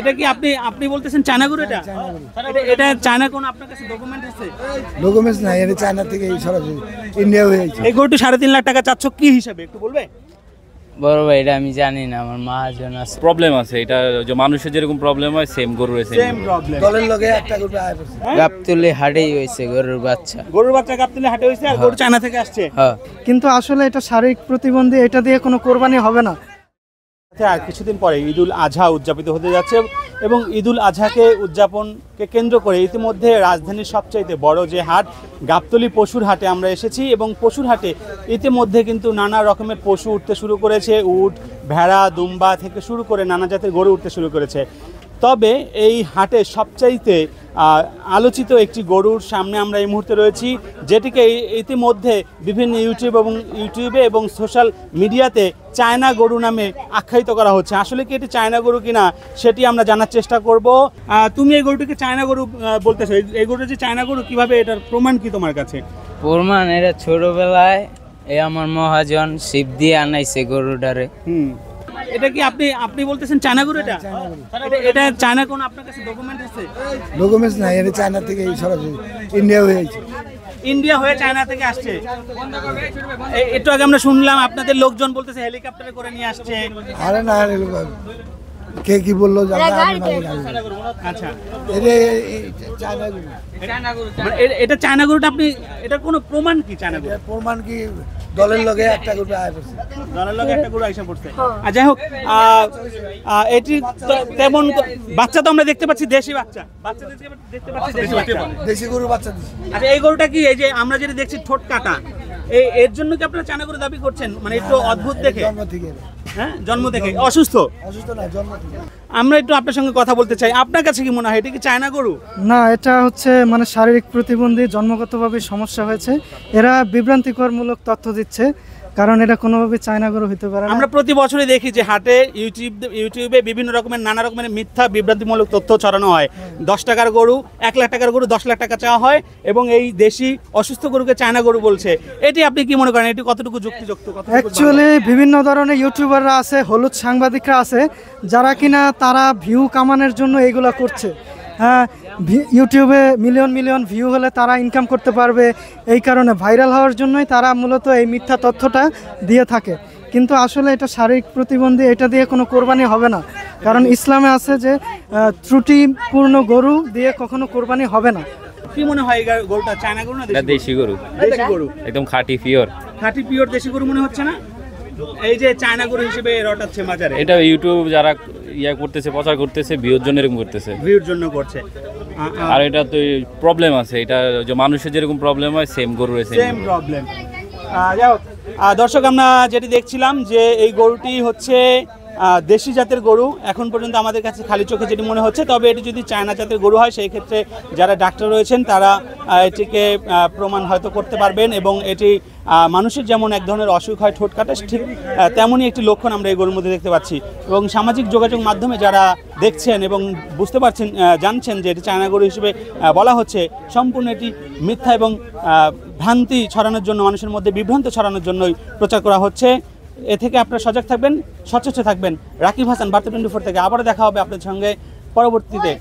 এটা কি আপনি আপনি বলতেছেন চায়না গরু? এটা এটা চায়না কোন আপনার কাছে ডকুমেন্ট আছে? ডকুমেন্টস নাই, এটা চায়না থেকে সরাসরি ইন্ডিয়া হয়ে যাচ্ছে। এই গরুটি 3.5 লাখ টাকা চাচ্ছ কি হিসাবে একটু বলবে? বড় ভাই এটা আমি জানি না, আমার মহাজন আছে। প্রবলেম আছে, এটা যে মানুষের যেরকম প্রবলেম হয় সেম গরুর সেম প্রবলেম। দলের লগে একটা গরু আয় করছে। গাবতলি হাটেই হয়েছে গরুর বাচ্চা। গরুর বাচ্চা গাবতলি হাটে হইছে আর গরু চায়না থেকে আসছে। হ্যাঁ, কিন্তু আসলে এটা শারীরিক প্রতিবন্ধী, এটা দিয়ে কোনো কোরবানি হবে না। আর কিছুদিন পরে ঈদুল আজহা উদযাপিত হতে যাচ্ছে এবং ঈদুল আজহাকে উদযাপনকে কেন্দ্র করে ইতিমধ্যে রাজধানীর সবচাইতে বড় যে হাট গাবতলী পশুর হাটে আমরা এসেছি এবং পশুর হাটে ইতিমধ্যে কিন্তু নানা রকমের পশু উঠতে শুরু করেছে। উট, ভেড়া, দুম্বা থেকে শুরু করে নানা জাতের গরু উঠতে শুরু করেছে। তবে এই হাটে সবচাইতে আলোচিত একটি গরুর সামনে আমরা এই মুহূর্তে রয়েছি, যেটিকে ইতিমধ্যে বিভিন্ন ইউটিউবে এবং সোশ্যাল মিডিয়াতে চায়না গরু নামে আখ্যায়িত করা হচ্ছে। আসলে কি এটি চায়না গরু কিনা সেটি আমরা জানার চেষ্টা করব। তুমি এই গরুটিকে চায়না গরু বলতেছো, এই গরুটা যে চায়না গরু কিভাবে, এটার প্রমাণ কি তোমার কাছে? প্রমাণ এটা ছোটবেলায় আমার মহাজন শিব দিয়ে আনাইছে গরুটারে। এটা কি আপনি আপনি বলতেছেন চায়না গরু? এটা এটা চায়না কোন আপনার কাছে ডকুমেন্ট আছে? ডকুমেন্টস নাই, এটা চায়না থেকে সরাসরি ইন্ডিয়া হয়ে যাচ্ছে। ইন্ডিয়া হয়ে চায়না থেকে আসছে। একটু আগে আমরা শুনলাম আপনাদের লোকজন বলতেছে হেলিকপ্টারে করে নিয়ে আসছে। আরে না, কে কি বললো জানা। আচ্ছা, এটা চায়না গরু। এটা চায়না গরুটা আপনি এটার কোনো প্রমাণ কি? চায়না গরু প্রমাণ কি? দলের লগে একটা গরু আয় করছে। দলের লগে একটা গরু আইসা পড়ছে। আর যাই হোক, এটি তেমন বাচ্চা তো আমরা দেখতে পাচ্ছি, দেশি বাচ্চা। বাচ্চা দেখতে পাচ্ছি, দেশি বাচ্চা, দেশি গরু বাচ্চা দিচ্ছে। আচ্ছা, এই গরুটা কি এই যে আমরা যেটা দেখছি ঠোঁট কাটা, এর জন্য কি আপনারা চায়না গরু দাবি করছেন? মানে একটু অদ্ভুত দেখে। জন্ম থেকে। হ্যাঁ, জন্ম থেকে অসুস্থ। অসুস্থ না, জন্ম থেকে। আমরা একটু আপনার সঙ্গে কথা বলতে চাই। আপনার কাছে কি মনে হয় এটা কি চায়না গরু? না, এটা হচ্ছে মানে শারীরিক প্রতিবন্ধী, জন্মগতভাবে সমস্যা হয়েছে। এরা বিভ্রান্তিকরমূলক তথ্য দিচ্ছে, কারণ এটা কোনোভাবে চায়না গরু হতে পারে না। আমরা প্রতি বছরই দেখি যে হাটে ইউটিউবে বিভিন্ন রকমের নানা রকমের মিথ্যা বিভ্রান্তিমূলক তথ্য ছড়ানো হয়। 10 টাকার গরু, 1 লাখ টাকার গরু 10 লাখ টাকা চাওয়া হয় এবং এই দেশি অসুস্থ গরুকে চায়না গরু বলছে। এটি আপনি কি মনে করেন, এটি কতটুকু যুক্তিযুক্ত? অ্যাকচুয়ালি বিভিন্ন ধরনের ইউটিউবাররা আছে, হলুদ সাংবাদিকরা আছে, যারা কিনা তারা ভিউ কামানোর জন্য এইগুলা করছে। হ্যাঁ, ইউটিউবে মিলিয়ন মিলিয়ন ভিউ হলে তারা ইনকাম করতে পারবে, এই কারণে ভাইরাল হওয়ার জন্যই তারা মূলত এই মিথ্যা তথ্যটা দিয়ে থাকে। কিন্তু আসলে এটা শারীরিক প্রতিবন্ধী, এটা দিয়ে কোনো কোরবানি হবে না। কারণ ইসলামে আছে যে ত্রুটিপূর্ণ গরু দিয়ে কখনো কোরবানি হবে না। কি মনে হয় গরুটা চায়না গরু না দেশি গরু? দেশি গরু, একদম খাঁটি পিওর। খাঁটি পিওর দেশি গরু মনে হচ্ছে না? এই যে চায়না গরু হিসেবে রটাচ্ছে বাজারে, এটা ইউটিউব যারা করতেছে, প্রচার করতেছে, ভিউর জন্য এরকম করতেছে, ভিউর জন্য করছে। আর এটা তো প্রবলেম আছে, এটা যে মানুষের যেরকম প্রবলেম হয় সেম গরুর সেম প্রবলেম। যাই হোক, দর্শক আমরা যেটি দেখছিলাম যে এই গরুটি হচ্ছে দেশি জাতের গরু। এখন পর্যন্ত আমাদের কাছে খালি চোখে যেটি মনে হচ্ছে, তবে এটি যদি চায়না জাতের গরু হয় সেই ক্ষেত্রে যারা ডাক্তার রয়েছেন তারা এটিকে প্রমাণ হয়তো করতে পারবেন এবং এটি মানুষের যেমন এক ধরনের অসুখ হয় ঠোঁট কাটা, ঠিক তেমনই একটি লক্ষণ আমরা এই গরুর মধ্যে দেখতে পাচ্ছি। এবং সামাজিক যোগাযোগ মাধ্যমে যারা দেখছেন এবং বুঝতে পারছেন, জানছেন যে এটি চায়না গরু হিসেবে বলা হচ্ছে, সম্পূর্ণ এটি মিথ্যা এবং ভ্রান্তি ছড়ানোর জন্য, মানুষের মধ্যে বিভ্রান্ত ছড়ানোর জন্যই প্রচার করা হচ্ছে। এ থেকে আপনারা সজাগ থাকবেন, সচেষ্ট থাকবেন। রাকিব হাসান, বার্তা 24 থেকে। আবারও দেখা হবে আপনাদের সঙ্গে পরবর্তীতে।